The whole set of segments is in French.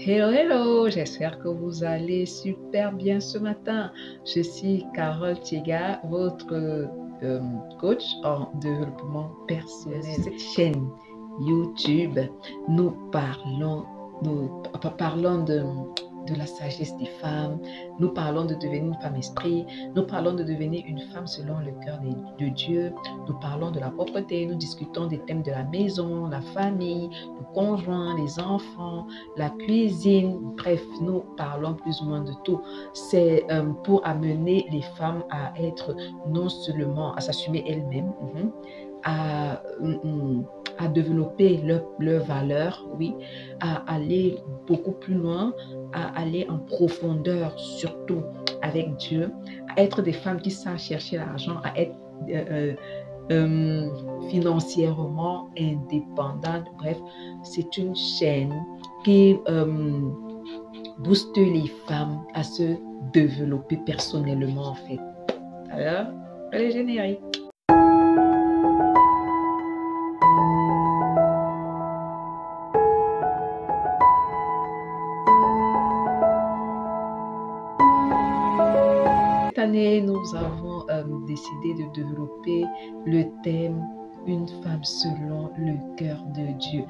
Hello, hello, j'espère que vous allez super bien ce matin. Je suis Carole Thiega, votre coach en développement personnel. Cette chaîne YouTube, nous parlons de la sagesse des femmes, nous parlons de devenir une femme esprit, nous parlons de devenir une femme selon le cœur de Dieu, nous parlons de la propreté, nous discutons des thèmes de la maison, la famille, le conjoint, les enfants, la cuisine, bref, nous parlons plus ou moins de tout. C'est pour amener les femmes à être non seulement à s'assumer elles-mêmes, à développer leur valeur, oui, à aller beaucoup plus loin, à aller en profondeur, surtout avec Dieu, à être des femmes qui savent chercher l'argent, à être financièrement indépendantes. Bref, c'est une chaîne qui booste les femmes à se développer personnellement, en fait. Alors, le générique. Cette année, nous avons décidé de développer le thème « Une femme selon le cœur de Dieu ».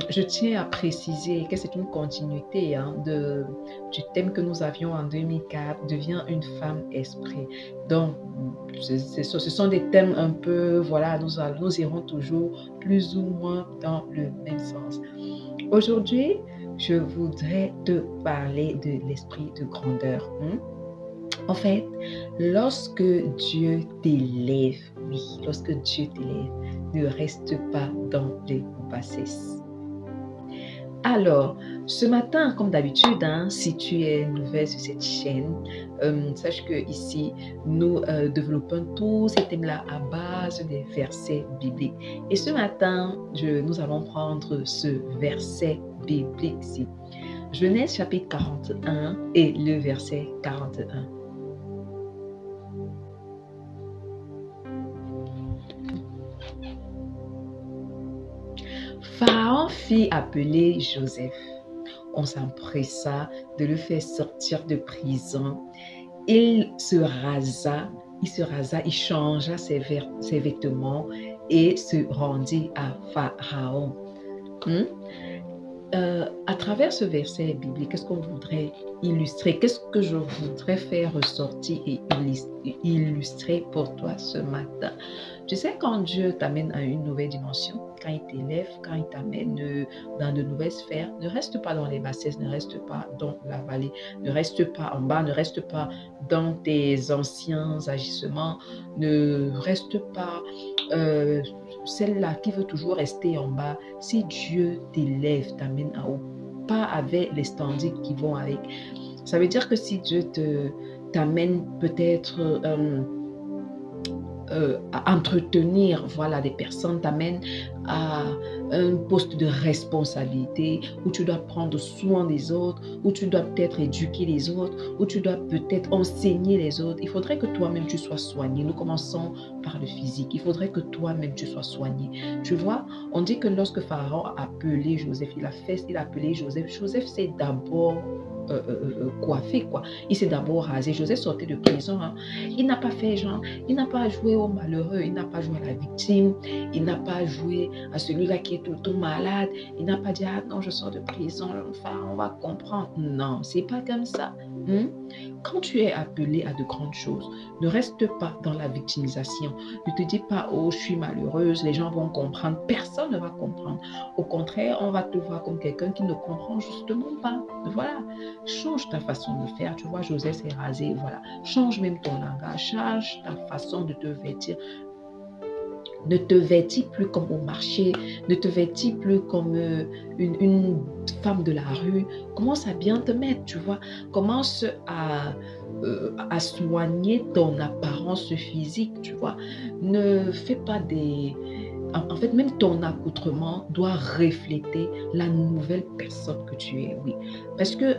Je tiens à préciser que c'est une continuité du thème que nous avions en 2004, devient une femme esprit. Donc, ce sont des thèmes un peu, voilà, nous irons toujours plus ou moins dans le même sens. Aujourd'hui, je voudrais te parler de l'esprit de grandeur. En fait, lorsque Dieu t'élève, oui, lorsque Dieu t'élève, ne reste pas dans les bassesses. Alors, ce matin, comme d'habitude, si tu es nouvelle sur cette chaîne, sache que ici, nous développons tous ces thèmes-là à base des versets bibliques. Et ce matin, nous allons prendre ce verset biblique-ci. Genèse chapitre 41 et le verset 41. Pharaon fit appeler Joseph. On s'empressa de le faire sortir de prison. Il se rasa, il changea ses vêtements et se rendit à Pharaon. À travers ce verset biblique, qu'est-ce qu'on voudrait illustrer? Qu'est-ce que je voudrais faire ressortir et illustrer pour toi ce matin? Tu sais, quand Dieu t'amène à une nouvelle dimension, quand il t'élève, quand il t'amène dans de nouvelles sphères, ne reste pas dans les bassesses, ne reste pas dans la vallée, ne reste pas en bas, ne reste pas dans tes anciens agissements, ne reste pas celle-là qui veut toujours rester en bas. Si Dieu t'élève, t'amène en haut, pas avec les standards qui vont avec. Ça veut dire que si Dieu t'amène peut-être à entretenir, voilà, des personnes, t'amène à un poste de responsabilité où tu dois prendre soin des autres, où tu dois peut-être éduquer les autres, où tu dois peut-être enseigner les autres. Il faudrait que toi-même tu sois soigné. Nous commençons par le physique. Il faudrait que toi-même tu sois soigné. Tu vois, on dit que lorsque Pharaon a appelé Joseph, il a appelé Joseph. Joseph s'est d'abord coiffé, quoi. Il s'est d'abord rasé. Joseph sortait de prison. Il n'a pas fait genre, il n'a pas joué au malheureux, il n'a pas joué à la victime, il n'a pas joué à celui-là qui est tout le temps malade. Il n'a pas dit, ah non, je sors de prison, enfin, on va comprendre. Non, c'est pas comme ça. Quand tu es appelé à de grandes choses, ne reste pas dans la victimisation. Ne te dis pas, oh, je suis malheureuse, les gens vont comprendre. Personne ne va comprendre. Au contraire, on va te voir comme quelqu'un qui ne comprend justement pas. Voilà. Change ta façon de faire. Tu vois, Joseph s'est rasé. Voilà. Change même ton langage. Change ta façon de te vêtir. Ne te vêtis plus comme au marché, ne te vêtis plus comme une femme de la rue. Commence à bien te mettre, tu vois. Commence à soigner ton apparence physique, tu vois. Ne fais pas des... En fait, même ton accoutrement doit refléter la nouvelle personne que tu es, oui. Parce que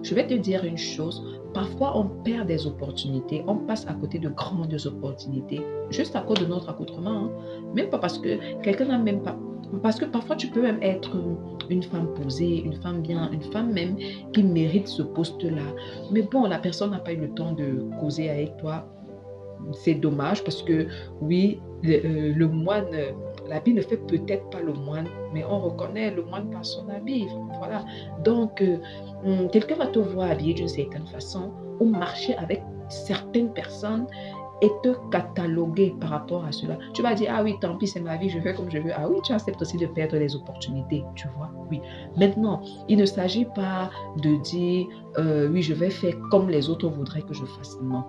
je vais te dire une chose, parfois on perd des opportunités, on passe à côté de grandes opportunités, juste à cause de notre accoutrement. Même pas parce que quelqu'un n'a même pas Parce que parfois, tu peux même être une femme posée, une femme bien, une femme même qui mérite ce poste-là. Mais bon, la personne n'a pas eu le temps de causer avec toi. C'est dommage parce que oui, le moine, l'habit ne fait peut-être pas le moine, mais on reconnaît le moine par son habit. Voilà. Donc, quelqu'un va te voir habillé d'une certaine façon ou marcher avec certaines personnes et te cataloguer par rapport à cela. Tu vas dire, ah oui, tant pis, c'est ma vie, je fais comme je veux. Ah oui, tu acceptes aussi de perdre les opportunités, tu vois. Oui. Maintenant, il ne s'agit pas de dire, oui, je vais faire comme les autres voudraient que je fasse. Non.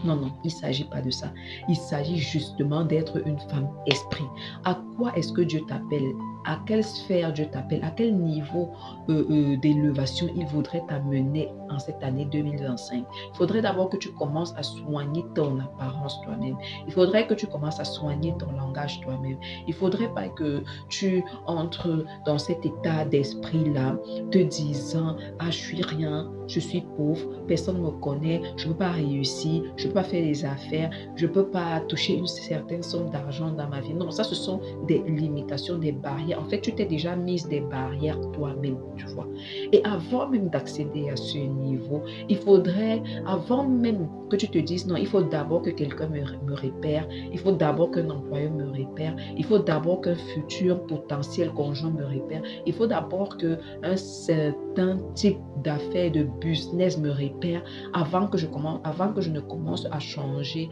Non, non, il ne s'agit pas de ça. Il s'agit justement d'être une femme esprit. À quoi est-ce que Dieu t'appelle? À quelle sphère Dieu t'appelle? À quel niveau d'élévation il voudrait t'amener en cette année 2025? Il faudrait d'abord que tu commences à soigner ton apparence toi-même. Il faudrait que tu commences à soigner ton langage toi-même. Il ne faudrait pas que tu entres dans cet état d'esprit-là, te disant, ah, je suis rien, je suis pauvre, personne ne me connaît, je ne peux pas réussir, je ne peux pas faire des affaires, je ne peux pas toucher une certaine somme d'argent dans ma vie. Non, ça, ce sont des limitations, des barrières. En fait, tu t'es déjà mise des barrières toi-même, tu vois. Et avant même d'accéder à ce niveau, il faudrait, avant même que tu te dises, non, il faut d'abord que quelqu'un me repère, il faut d'abord qu'un employeur me repère, il faut d'abord qu'un futur potentiel conjoint me repère, il faut d'abord qu'un certain type d'affaires, de business me repère avant que je ne commence à changer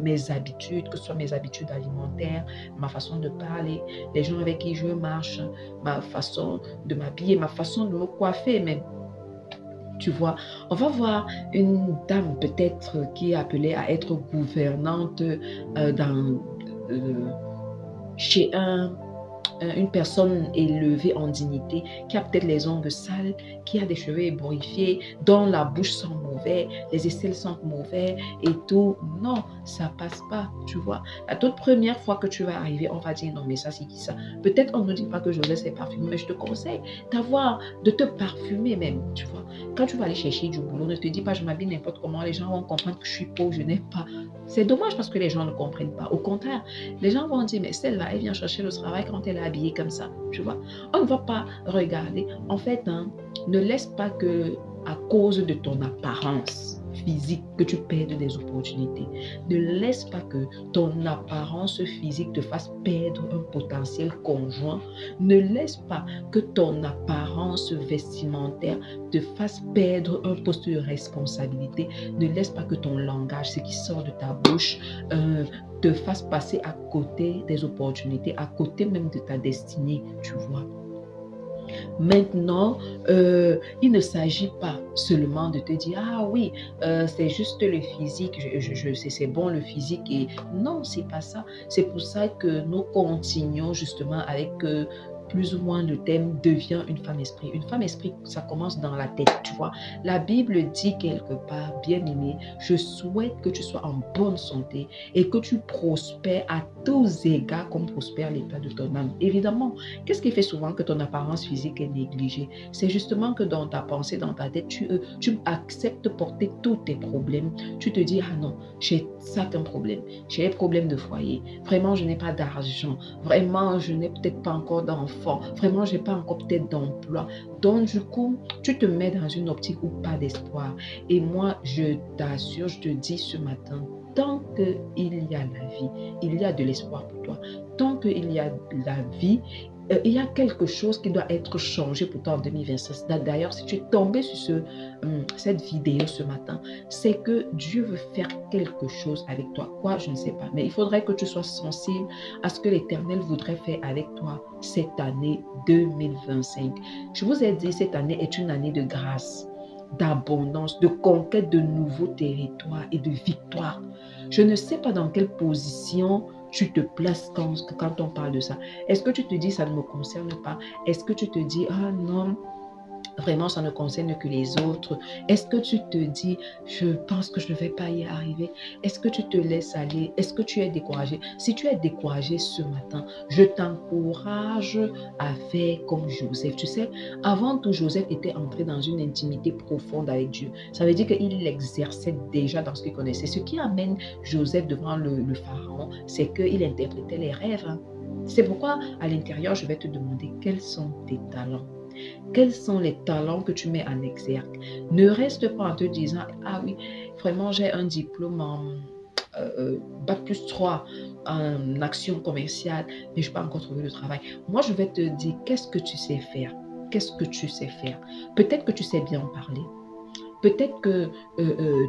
mes habitudes, que ce soit mes habitudes alimentaires, ma façon de parler, les gens avec qui je marche, ma façon de m'habiller, ma façon de me coiffer même. Tu vois, on va voir une dame peut-être qui est appelée à être gouvernante euh, chez une personne élevée en dignité, qui a peut-être les ongles sales, qui a des cheveux ébouriffés, dont la bouche sent mauvais, les aisselles sentent mauvais et tout. Non, ça passe pas, tu vois. La toute première fois que tu vas arriver, on va dire non, mais ça, c'est qui ça? Peut-être on ne dit pas que Joseph s'est parfumé, mais je te conseille de te parfumer même, tu vois. Quand tu vas aller chercher du boulot, ne te dis pas je m'habille n'importe comment, les gens vont comprendre que je suis pauvre, je n'ai pas. C'est dommage parce que les gens ne comprennent pas. Au contraire, les gens vont dire, mais celle-là, elle vient chercher le travail quand elle est habillée comme ça, tu vois. On ne va pas regarder. En fait, ne laisse pas que à cause de ton apparence physique que tu perdes des opportunités. Ne laisse pas que ton apparence physique te fasse perdre un potentiel conjoint. Ne laisse pas que ton apparence vestimentaire te fasse perdre un poste de responsabilité. Ne laisse pas que ton langage, ce qui sort de ta bouche, te fasse passer à côté des opportunités, à côté même de ta destinée, tu vois. Maintenant, il ne s'agit pas seulement de te dire, ah oui, c'est juste le physique, c'est bon le physique. Et non, c'est pas ça. C'est pour ça que nous continuons justement avec plus ou moins le thème devient une femme esprit. Une femme esprit, ça commence dans la tête, tu vois. La Bible dit quelque part, bien aimé, je souhaite que tu sois en bonne santé et que tu prospères à tous égards comme prospère l'état de ton âme. Évidemment, qu'est-ce qui fait souvent que ton apparence physique est négligée? C'est justement que dans ta pensée, dans ta tête, tu acceptes de porter tous tes problèmes. Tu te dis, ah non, j'ai ça qu'un problème. J'ai des problèmes de foyer. Vraiment, je n'ai pas d'argent. Vraiment, je n'ai peut-être pas encore d'enfant. Vraiment, je n'ai pas encore peut-être d'emploi. Donc, du coup, tu te mets dans une optique où pas d'espoir. Et moi, je t'assure, je te dis ce matin, tant qu'il y a la vie, il y a de l'espoir pour toi. Tant qu'il y a la vie, il y a quelque chose qui doit être changé pour toi en 2026. D'ailleurs, si tu es tombé sur cette vidéo ce matin, c'est que Dieu veut faire quelque chose avec toi. Quoi, je ne sais pas. Mais il faudrait que tu sois sensible à ce que l'Éternel voudrait faire avec toi cette année 2025. Je vous ai dit, cette année est une année de grâce, d'abondance, de conquête de nouveaux territoires et de victoire. Je ne sais pas dans quelle position tu te places quand on parle de ça. Est-ce que tu te dis ça ne me concerne pas? Est-ce que tu te dis ah non, vraiment ça ne concerne que les autres? Est-ce que tu te dis je pense que je ne vais pas y arriver? Est-ce que tu te laisses aller? Est-ce que tu es découragé? Si tu es découragé ce matin, je t'encourage à faire comme Joseph. Tu sais, avant tout, Joseph était entré dans une intimité profonde avec Dieu. Ça veut dire qu'il l'exerçait déjà dans ce qu'il connaissait. Ce qui amène Joseph devant le pharaon, c'est qu'il interprétait les rêves. C'est pourquoi, à l'intérieur, je vais te demander quels sont tes talents. Quels sont les talents que tu mets en exergue? Ne reste pas en te disant, ah oui, vraiment, j'ai un diplôme en Bac plus 3 en action commerciale, mais je n'ai pas encore trouvé de travail. Moi, je vais te dire, qu'est-ce que tu sais faire? Qu'est-ce que tu sais faire? Peut-être que tu sais bien parler. Peut-être que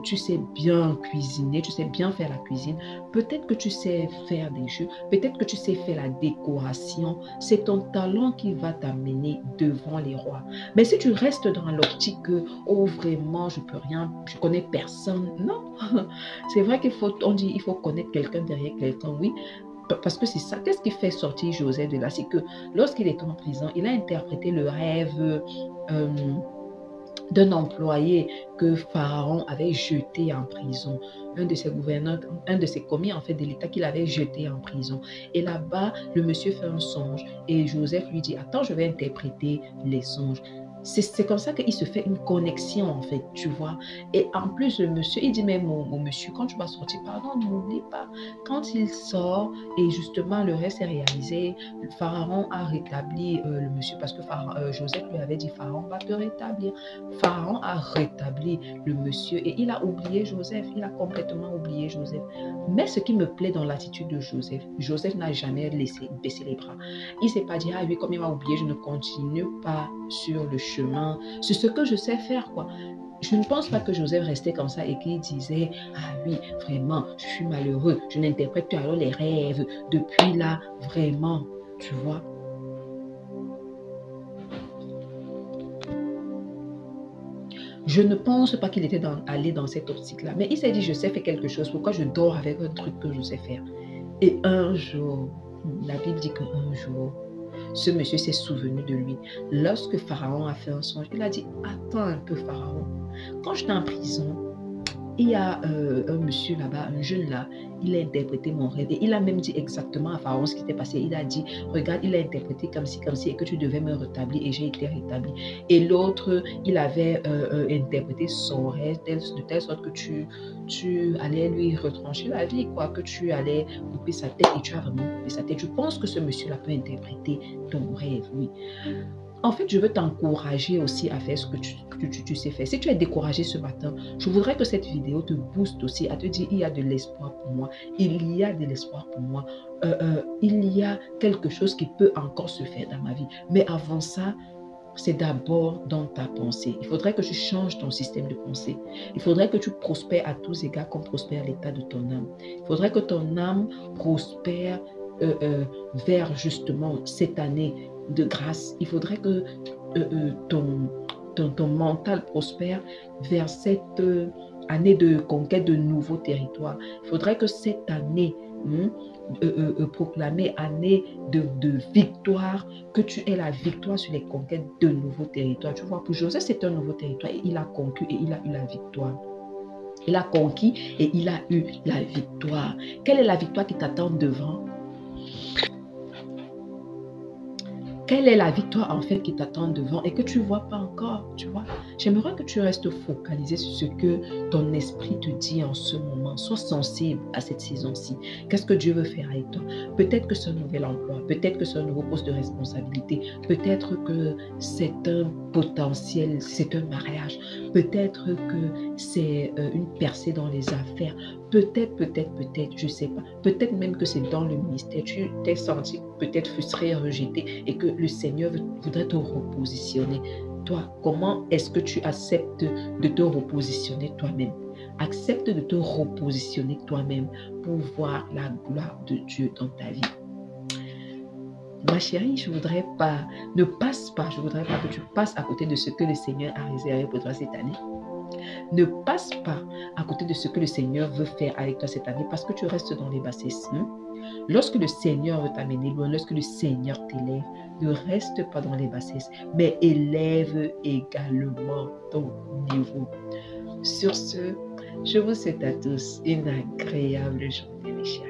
tu sais bien cuisiner, tu sais bien faire la cuisine. Peut-être que tu sais faire des jeux. Peut-être que tu sais faire la décoration. C'est ton talent qui va t'amener devant les rois. Mais si tu restes dans l'optique que, oh vraiment, je peux rien, je connais personne. Non, c'est vrai qu'il faut, on dit, il faut connaître quelqu'un derrière quelqu'un, oui. Parce que c'est ça. Qu'est-ce qui fait sortir Joseph de là? C'est que lorsqu'il était en prison, il a interprété le rêve d'un employé que Pharaon avait jeté en prison, un de ses gouverneurs, un de ses commis en fait de l'État qu'il avait jeté en prison. Et là-bas, le monsieur fait un songe et Joseph lui dit, attends, je vais interpréter les songes. C'est comme ça qu'il se fait une connexion en fait, tu vois. Et en plus, le monsieur, il dit même au monsieur, quand tu vas sortir, pardon, n'oublie pas, quand il sort et justement le reste est réalisé, le Pharaon a rétabli le monsieur parce que Joseph lui avait dit, Pharaon va te rétablir. Pharaon a rétabli le monsieur et il a oublié Joseph. Il a complètement oublié Joseph. Mais ce qui me plaît dans l'attitude de Joseph, Joseph n'a jamais laissé baisser les bras. Il ne s'est pas dit, ah oui, comme il m'a oublié, je ne continue pas sur le chemin. C'est ce que je sais faire, quoi. Je ne pense pas que Joseph restait comme ça et qu'il disait, ah oui, vraiment, je suis malheureux, je n'interprète plus alors les rêves. Depuis là, vraiment, tu vois. Je ne pense pas qu'il était allé dans cette optique-là. Mais il s'est dit, je sais faire quelque chose. Pourquoi je dors avec un truc que je sais faire? Et un jour, la Bible dit qu'un jour, ce monsieur s'est souvenu de lui. Lorsque Pharaon a fait un songe, il a dit, attends un peu Pharaon. Quand j'étais en prison, il y a un monsieur là-bas, un jeune là, il a interprété mon rêve et il a même dit exactement à Pharaon ce qui s'était passé. Il a dit, regarde, il a interprété comme ci, et que tu devais me rétablir et j'ai été rétabli. Et l'autre, il avait interprété son rêve de telle sorte que tu allais lui retrancher la vie, quoi, que tu allais couper sa tête et tu as vraiment coupé sa tête. Je pense que ce monsieur-là peut interpréter ton rêve, oui. En fait, je veux t'encourager aussi à faire ce que tu sais faire. Si tu es découragé ce matin, je voudrais que cette vidéo te booste aussi à te dire, il y a de l'espoir pour moi. Il y a de l'espoir pour moi. Il y a quelque chose qui peut encore se faire dans ma vie. Mais avant ça, c'est d'abord dans ta pensée. Il faudrait que tu changes ton système de pensée. Il faudrait que tu prospères à tous égards comme prospère l'état de ton âme. Il faudrait que ton âme prospère vers justement cette année de grâce. Il faudrait que ton mental prospère vers cette année de conquête de nouveaux territoires. Il faudrait que cette année proclamée année de victoire, que tu aies la victoire sur les conquêtes de nouveaux territoires. Tu vois, pour Joseph, c'est un nouveau territoire et il a conquis et il a eu la victoire. Il a conquis et il a eu la victoire. Quelle est la victoire qui t'attend devant? Quelle est la victoire en fait qui t'attend devant et que tu ne vois pas encore, tu vois? J'aimerais que tu restes focalisé sur ce que ton esprit te dit en ce moment. Sois sensible à cette saison-ci. Qu'est-ce que Dieu veut faire avec toi? Peut-être que c'est un nouvel emploi, peut-être que c'est un nouveau poste de responsabilité, peut-être que c'est un potentiel, c'est un mariage, peut-être que c'est une percée dans les affaires, peut-être, je ne sais pas. Peut-être même que c'est dans le ministère. Tu t'es senti peut-être frustré, rejeté et que le Seigneur voudrait te repositionner. Toi, comment est-ce que tu acceptes de te repositionner toi-même? Accepte de te repositionner toi-même pour voir la gloire de Dieu dans ta vie. Ma chérie, je voudrais pas que tu passes à côté de ce que le Seigneur a réservé pour toi cette année. Ne passe pas à côté de ce que le Seigneur veut faire avec toi cette année parce que tu restes dans les bassesses. Lorsque le Seigneur veut t'amener loin, lorsque le Seigneur t'élève, ne reste pas dans les bassesses, mais élève également ton niveau. Sur ce, je vous souhaite à tous une agréable journée, mes chers.